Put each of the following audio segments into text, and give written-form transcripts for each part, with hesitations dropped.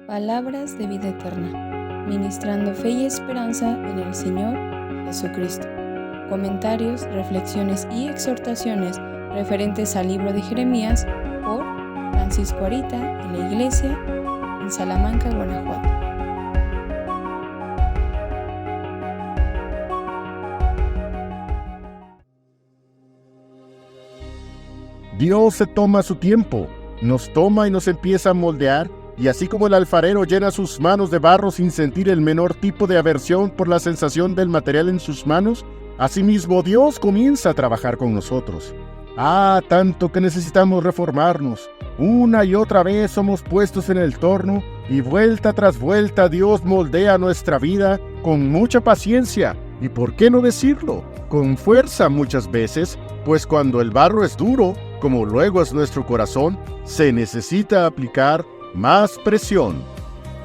Palabras de vida eterna, ministrando fe y esperanza en el Señor Jesucristo. Comentarios, reflexiones y exhortaciones referentes al libro de Jeremías por Francisco Arita en la iglesia en Salamanca, Guanajuato. Dios se toma su tiempo, nos toma y nos empieza a moldear, y así como el alfarero llena sus manos de barro sin sentir el menor tipo de aversión por la sensación del material en sus manos, asimismo Dios comienza a trabajar con nosotros. Tanto que necesitamos reformarnos. Una y otra vez somos puestos en el torno y vuelta tras vuelta Dios moldea nuestra vida con mucha paciencia y, ¿por qué no decirlo?, con fuerza muchas veces, pues cuando el barro es duro, como luego es nuestro corazón, se necesita aplicar más presión.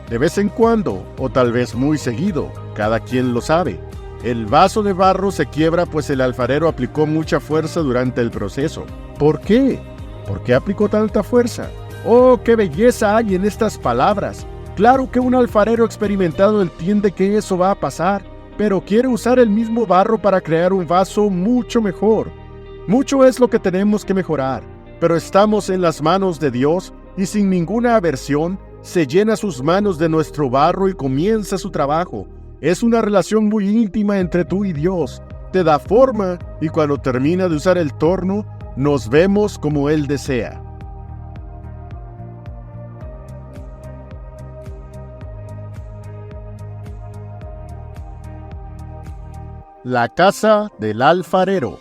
De vez en cuando, o tal vez muy seguido, cada quien lo sabe, el vaso de barro se quiebra pues el alfarero aplicó mucha fuerza durante el proceso. ¿Por qué? ¿Por qué aplicó tanta fuerza? ¡Oh, qué belleza hay en estas palabras! Claro que un alfarero experimentado entiende que eso va a pasar, pero quiere usar el mismo barro para crear un vaso mucho mejor. Mucho es lo que tenemos que mejorar, pero estamos en las manos de Dios y sin ninguna aversión se llena sus manos de nuestro barro y comienza su trabajo. Es una relación muy íntima entre tú y Dios. Te da forma y cuando termina de usar el torno, nos vemos como Él desea. La casa del alfarero.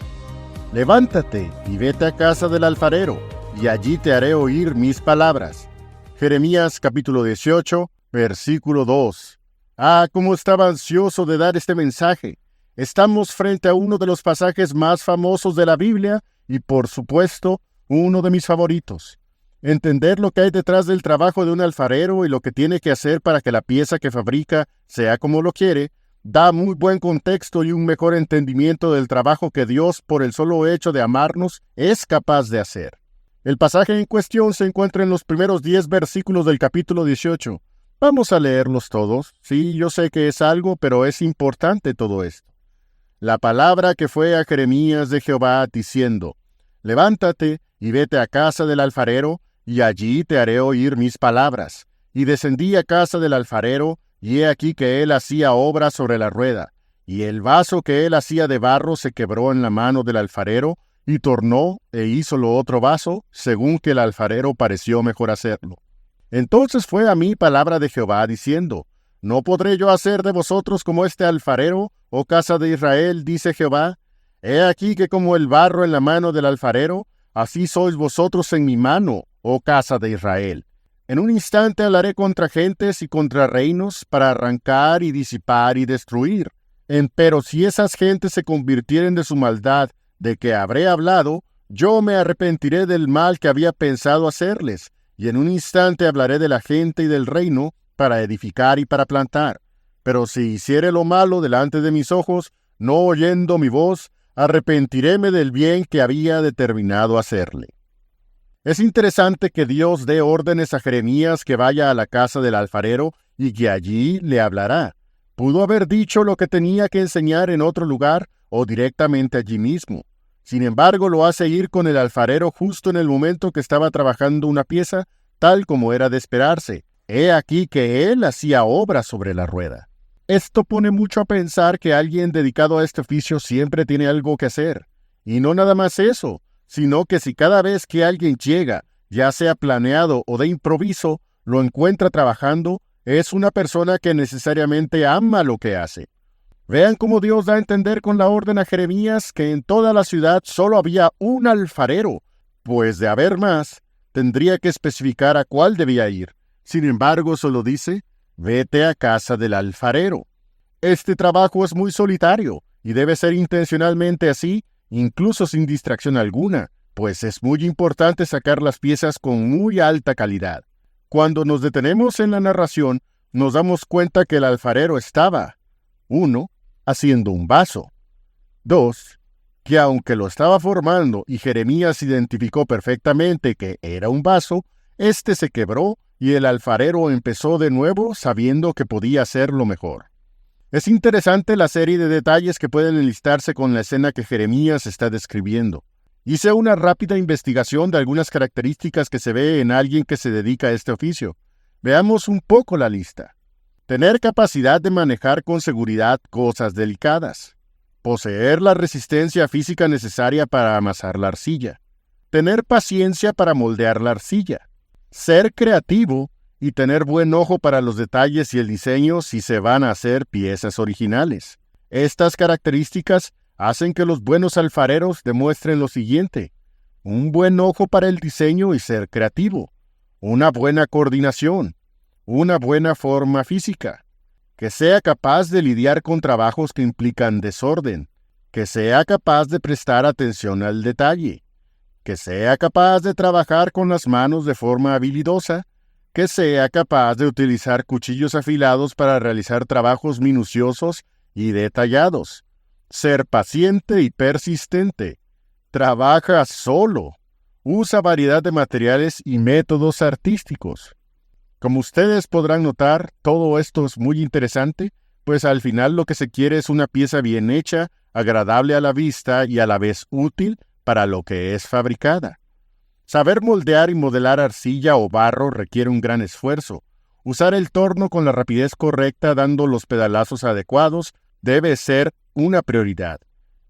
Levántate y vete a casa del alfarero, y allí te haré oír mis palabras. Jeremías capítulo 18, versículo 2. Cómo estaba ansioso de dar este mensaje. Estamos frente a uno de los pasajes más famosos de la Biblia y, por supuesto, uno de mis favoritos. Entender lo que hay detrás del trabajo de un alfarero y lo que tiene que hacer para que la pieza que fabrica sea como lo quiere, da muy buen contexto y un mejor entendimiento del trabajo que Dios, por el solo hecho de amarnos, es capaz de hacer. El pasaje en cuestión se encuentra en los primeros 10 versículos del capítulo 18. Vamos a leerlos todos. Sí, yo sé que es algo, pero es importante todo esto. La palabra que fue a Jeremías de Jehová diciendo: Levántate y vete a casa del alfarero, y allí te haré oír mis palabras. Y descendí a casa del alfarero, y he aquí que él hacía obra sobre la rueda, y el vaso que él hacía de barro se quebró en la mano del alfarero, y tornó e hízolo otro vaso, según que el alfarero pareció mejor hacerlo. Entonces fue a mí palabra de Jehová, diciendo: ¿No podré yo hacer de vosotros como este alfarero, oh casa de Israel? Dice Jehová. He aquí que como el barro en la mano del alfarero, así sois vosotros en mi mano, oh casa de Israel. En un instante hablaré contra gentes y contra reinos para arrancar y disipar y destruir. Empero si esas gentes se convirtieren de su maldad de que habré hablado, yo me arrepentiré del mal que había pensado hacerles, y en un instante hablaré de la gente y del reino para edificar y para plantar. Pero si hiciere lo malo delante de mis ojos, no oyendo mi voz, arrepentiréme del bien que había determinado hacerle. Es interesante que Dios dé órdenes a Jeremías que vaya a la casa del alfarero y que allí le hablará. Pudo haber dicho lo que tenía que enseñar en otro lugar o directamente allí mismo. Sin embargo, lo hace ir con el alfarero justo en el momento que estaba trabajando una pieza, tal como era de esperarse. He aquí que él hacía obra sobre la rueda. Esto pone mucho a pensar que alguien dedicado a este oficio siempre tiene algo que hacer. Y no nada más eso, sino que si cada vez que alguien llega, ya sea planeado o de improviso, lo encuentra trabajando, es una persona que necesariamente ama lo que hace. Vean cómo Dios da a entender con la orden a Jeremías que en toda la ciudad solo había un alfarero, pues de haber más, tendría que especificar a cuál debía ir. Sin embargo, solo dice: vete a casa del alfarero. Este trabajo es muy solitario y debe ser intencionalmente así, incluso sin distracción alguna, pues es muy importante sacar las piezas con muy alta calidad. Cuando nos detenemos en la narración, nos damos cuenta que el alfarero estaba: 1. Haciendo un vaso. 2. Que aunque lo estaba formando y Jeremías identificó perfectamente que era un vaso, este se quebró y el alfarero empezó de nuevo sabiendo que podía hacerlo mejor. Es interesante la serie de detalles que pueden enlistarse con la escena que Jeremías está describiendo. Hice una rápida investigación de algunas características que se ve en alguien que se dedica a este oficio. Veamos un poco la lista. Tener capacidad de manejar con seguridad cosas delicadas. Poseer la resistencia física necesaria para amasar la arcilla. Tener paciencia para moldear la arcilla. Ser creativo y tener buen ojo para los detalles y el diseño si se van a hacer piezas originales. Estas características hacen que los buenos alfareros demuestren lo siguiente: un buen ojo para el diseño y ser creativo, una buena coordinación, una buena forma física, que sea capaz de lidiar con trabajos que implican desorden, que sea capaz de prestar atención al detalle, que sea capaz de trabajar con las manos de forma habilidosa, que sea capaz de utilizar cuchillos afilados para realizar trabajos minuciosos y detallados, ser paciente y persistente, trabaja solo, usa variedad de materiales y métodos artísticos. Como ustedes podrán notar, todo esto es muy interesante, pues al final lo que se quiere es una pieza bien hecha, agradable a la vista y a la vez útil para lo que es fabricada. Saber moldear y modelar arcilla o barro requiere un gran esfuerzo. Usar el torno con la rapidez correcta dando los pedalazos adecuados debe ser una prioridad.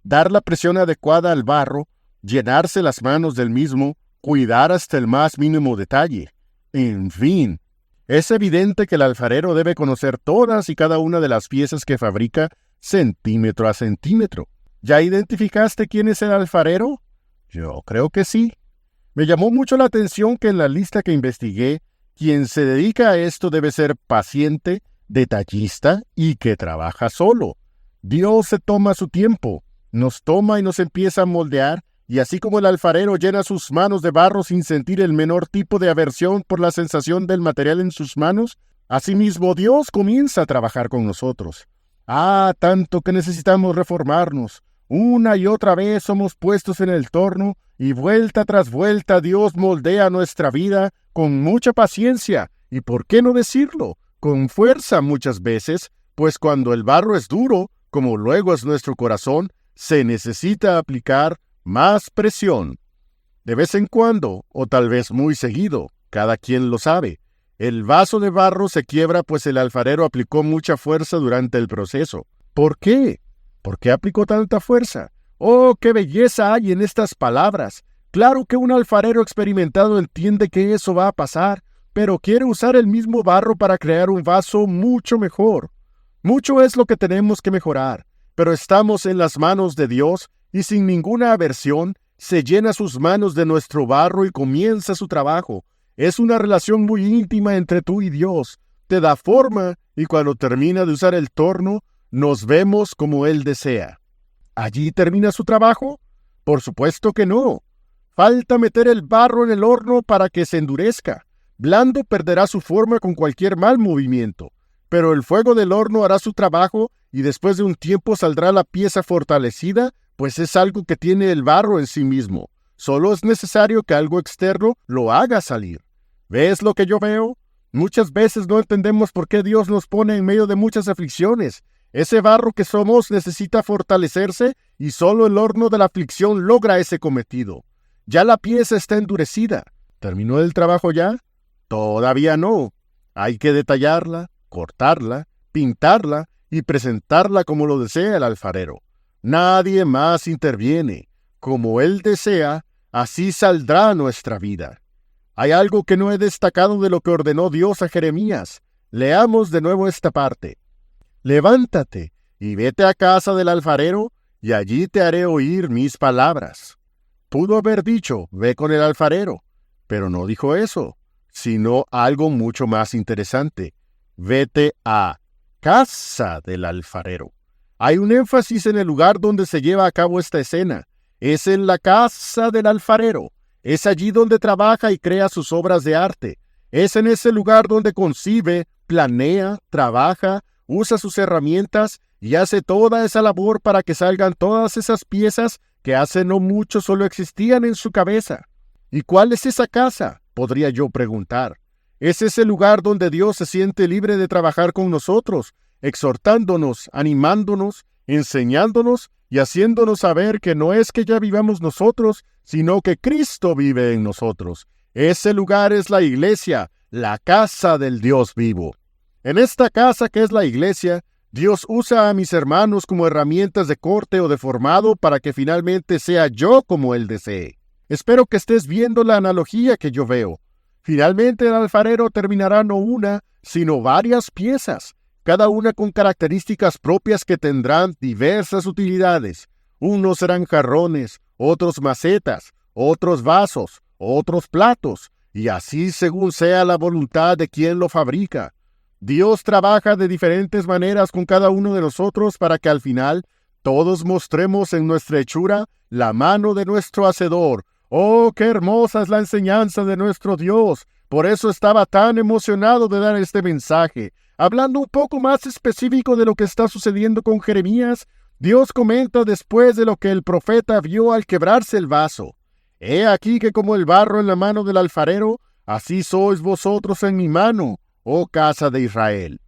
Dar la presión adecuada al barro, llenarse las manos del mismo, cuidar hasta el más mínimo detalle. En fin, es evidente que el alfarero debe conocer todas y cada una de las piezas que fabrica centímetro a centímetro. ¿Ya identificaste quién es el alfarero? Yo creo que sí. Me llamó mucho la atención que en la lista que investigué, quien se dedica a esto debe ser paciente, detallista y que trabaja solo. Dios se toma su tiempo, nos toma y nos empieza a moldear, y así como el alfarero llena sus manos de barro sin sentir el menor tipo de aversión por la sensación del material en sus manos, asimismo Dios comienza a trabajar con nosotros. Tanto que necesitamos reformarnos. Una y otra vez somos puestos en el torno y vuelta tras vuelta Dios moldea nuestra vida con mucha paciencia y, ¿por qué no decirlo?, con fuerza muchas veces, pues cuando el barro es duro, como luego es nuestro corazón, se necesita aplicar más presión. De vez en cuando, o tal vez muy seguido, cada quien lo sabe, el vaso de barro se quiebra pues el alfarero aplicó mucha fuerza durante el proceso. ¿Por qué? ¿Por qué aplicó tanta fuerza? ¡Oh, qué belleza hay en estas palabras! Claro que un alfarero experimentado entiende que eso va a pasar, pero quiere usar el mismo barro para crear un vaso mucho mejor. Mucho es lo que tenemos que mejorar, pero estamos en las manos de Dios y sin ninguna aversión se llena sus manos de nuestro barro y comienza su trabajo. Es una relación muy íntima entre tú y Dios. Te da forma y cuando termina de usar el torno, nos vemos como Él desea. ¿Allí termina su trabajo? Por supuesto que no. Falta meter el barro en el horno para que se endurezca. Blando perderá su forma con cualquier mal movimiento, pero el fuego del horno hará su trabajo y después de un tiempo saldrá la pieza fortalecida, pues es algo que tiene el barro en sí mismo. Solo es necesario que algo externo lo haga salir. ¿Ves lo que yo veo? Muchas veces no entendemos por qué Dios nos pone en medio de muchas aflicciones. Ese barro que somos necesita fortalecerse y solo el horno de la aflicción logra ese cometido. Ya la pieza está endurecida. ¿Terminó el trabajo ya? Todavía no. Hay que detallarla, cortarla, pintarla y presentarla como lo desea el alfarero. Nadie más interviene. Como Él desea, así saldrá nuestra vida. Hay algo que no he destacado de lo que ordenó Dios a Jeremías. Leamos de nuevo esta parte. Levántate y vete a casa del alfarero, y allí te haré oír mis palabras. Pudo haber dicho, ve con el alfarero, pero no dijo eso, sino algo mucho más interesante. Vete a casa del alfarero. Hay un énfasis en el lugar donde se lleva a cabo esta escena. Es en la casa del alfarero. Es allí donde trabaja y crea sus obras de arte. Es en ese lugar donde concibe, planea, trabaja, usa sus herramientas y hace toda esa labor para que salgan todas esas piezas que hace no mucho solo existían en su cabeza. ¿Y cuál es esa casa?, podría yo preguntar. Es ese lugar donde Dios se siente libre de trabajar con nosotros, exhortándonos, animándonos, enseñándonos y haciéndonos saber que no es que ya vivamos nosotros, sino que Cristo vive en nosotros. Ese lugar es la iglesia, la casa del Dios vivo. En esta casa que es la iglesia, Dios usa a mis hermanos como herramientas de corte o de formado para que finalmente sea yo como Él desee. Espero que estés viendo la analogía que yo veo. Finalmente el alfarero terminará no una, sino varias piezas, cada una con características propias que tendrán diversas utilidades. Unos serán jarrones, otros macetas, otros vasos, otros platos, y así según sea la voluntad de quien lo fabrica. Dios trabaja de diferentes maneras con cada uno de nosotros para que al final todos mostremos en nuestra hechura la mano de nuestro Hacedor. ¡Oh, qué hermosa es la enseñanza de nuestro Dios! Por eso estaba tan emocionado de dar este mensaje. Hablando un poco más específico de lo que está sucediendo con Jeremías, Dios comenta después de lo que el profeta vio al quebrarse el vaso. He aquí que como el barro en la mano del alfarero, así sois vosotros en mi mano, oh casa de Israel.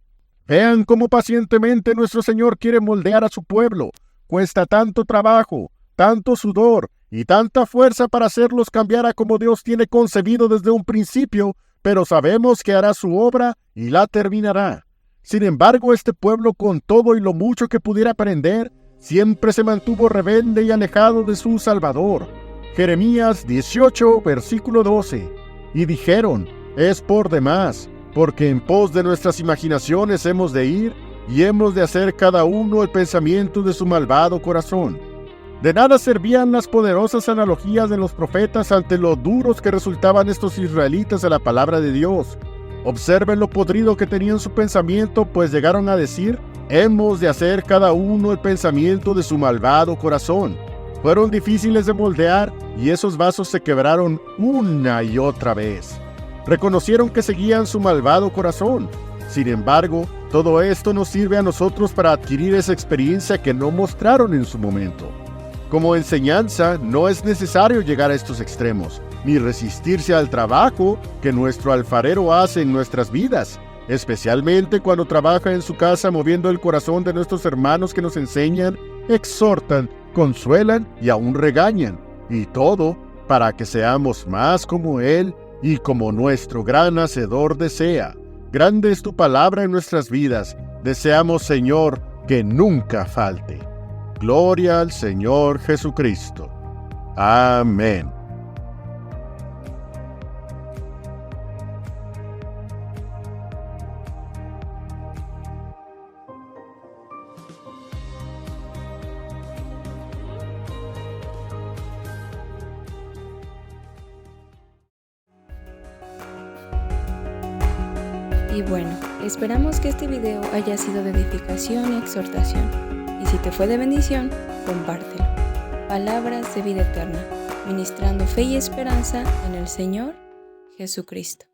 Vean cómo pacientemente nuestro Señor quiere moldear a su pueblo. Cuesta tanto trabajo, tanto sudor y tanta fuerza para hacerlos cambiar a como Dios tiene concebido desde un principio, pero sabemos que hará su obra y la terminará. Sin embargo, este pueblo, con todo y lo mucho que pudiera aprender, siempre se mantuvo rebelde y alejado de su Salvador. Jeremías 18, versículo 12. Y dijeron, es por demás, porque en pos de nuestras imaginaciones hemos de ir, y hemos de hacer cada uno el pensamiento de su malvado corazón. De nada servían las poderosas analogías de los profetas ante lo duros que resultaban estos israelitas de la palabra de Dios. Observen lo podrido que tenían su pensamiento, pues llegaron a decir, hemos de hacer cada uno el pensamiento de su malvado corazón. Fueron difíciles de moldear y esos vasos se quebraron una y otra vez. Reconocieron que seguían su malvado corazón. Sin embargo, todo esto nos sirve a nosotros para adquirir esa experiencia que no mostraron en su momento. Como enseñanza, no es necesario llegar a estos extremos, ni resistirse al trabajo que nuestro alfarero hace en nuestras vidas, especialmente cuando trabaja en su casa moviendo el corazón de nuestros hermanos que nos enseñan, exhortan, consuelan y aún regañan, y todo para que seamos más como Él y como nuestro gran Hacedor desea. Grande es tu palabra en nuestras vidas. Deseamos, Señor, que nunca falte. Gloria al Señor Jesucristo. Amén. Y bueno, esperamos que este video haya sido de edificación y exhortación. Y si te fue de bendición, compártelo. Palabras de vida eterna, ministrando fe y esperanza en el Señor Jesucristo.